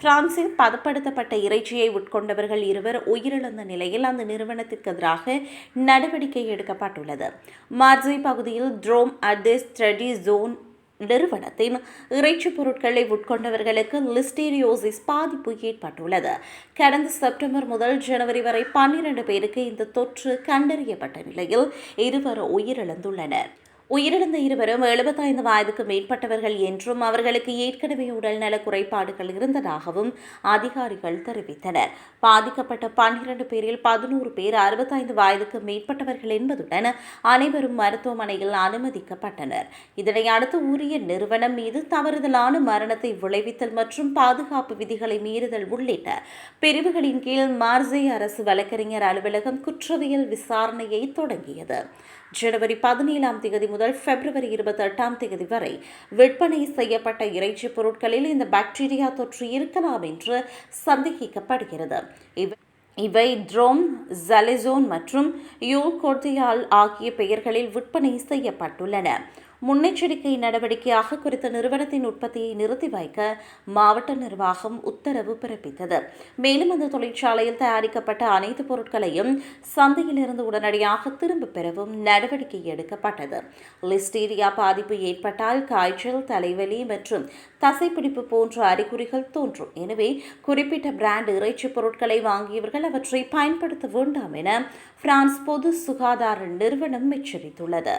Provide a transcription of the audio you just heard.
பிரான்சில் பதப்படுத்தப்பட்ட இறைச்சியை உட்கொண்டவர்கள் இருவர் உயிரிழந்த நிலையில் அந்த நிறுவனத்திற்கு எதிராக நடவடிக்கை எடுக்கப்பட்டுள்ளது. மார்சே பகுதியில் ட்ரோம் அடெஸ் ட்ரெடி ஜோன் நிறுவனத்தின் இறைச்சி பொருட்களை உட்கொண்டவர்களுக்கு லிஸ்டீரியோசிஸ் பாதிப்பு ஏற்பட்டுள்ளது. கடந்த செப்டம்பர் முதல் ஜனவரி வரை 12 பேருக்கு இந்த தொற்று கண்டறியப்பட்ட நிலையில் இருவர் உயிரிழந்துள்ளனர். உயிரிழந்த இருவரும் 75 வயதுக்கு மேற்பட்டவர்கள் என்றும் அவர்களுக்கு ஏற்கனவே உடல்நல குறைபாடுகள் இருந்ததாகவும் அதிகாரிகள் தெரிவித்தனர். பாதிக்கப்பட்ட 12 பேரில் 11 பேர் 65 வயதுக்கு மேற்பட்டவர்கள் என்பதுடன் அனைவரும் மருத்துவமனையில் அனுமதிக்கப்பட்டனர். இதனை அடுத்து உரிய நிறுவனம் மீது தவறுதலான மரணத்தை விளைவித்தல் மற்றும் பாதுகாப்பு விதிகளை மீறுதல் உள்ளிட்ட பிரிவுகளின் கீழ் மார்சே அரசு வழக்கறிஞர் அலுவலகம் குற்றவியல் விசாரணையை தொடங்கியது. ஜனவரி 17 முதல் பிப்ரவரி 28 வரை விற்பனை செய்யப்பட்ட இறைச்சி பொருட்களில் இந்த பாக்டீரியா தொற்று இருக்கலாம் என்று சந்தேகிக்கப்படுகிறது. இவை ட்ரோம், ஜலெசோன் மற்றும் யூல்கோர்டியால் ஆகிய பெயர்களில் விற்பனை செய்யப்பட்டுள்ளன. முன்னெச்சரிக்கை நடவடிக்கையாக குறித்த நிறுவனத்தின் உற்பத்தியை நிறுத்தி வைக்க மாவட்ட நிர்வாகம் உத்தரவு பிறப்பித்தது. மேலும் அந்த தொழிற்சாலையில் தயாரிக்கப்பட்ட அனைத்து பொருட்களையும் சந்தையிலிருந்து உடனடியாக திரும்பப் பெறவும் நடவடிக்கை எடுக்கப்பட்டது. லிஸ்டீரியா பாதிப்பு ஏற்பட்டால் காய்ச்சல், தலைவலி மற்றும் தசைப்பிடிப்பு போன்ற அறிகுறிகள் தோன்றும். எனவே குறிப்பிட்ட பிராண்ட் இறைச்சி பொருட்களை வாங்கியவர்கள் அவற்றை பயன்படுத்த வேண்டாம் என பிரான்ஸ் பொது சுகாதார நிறுவனம் எச்சரித்துள்ளது.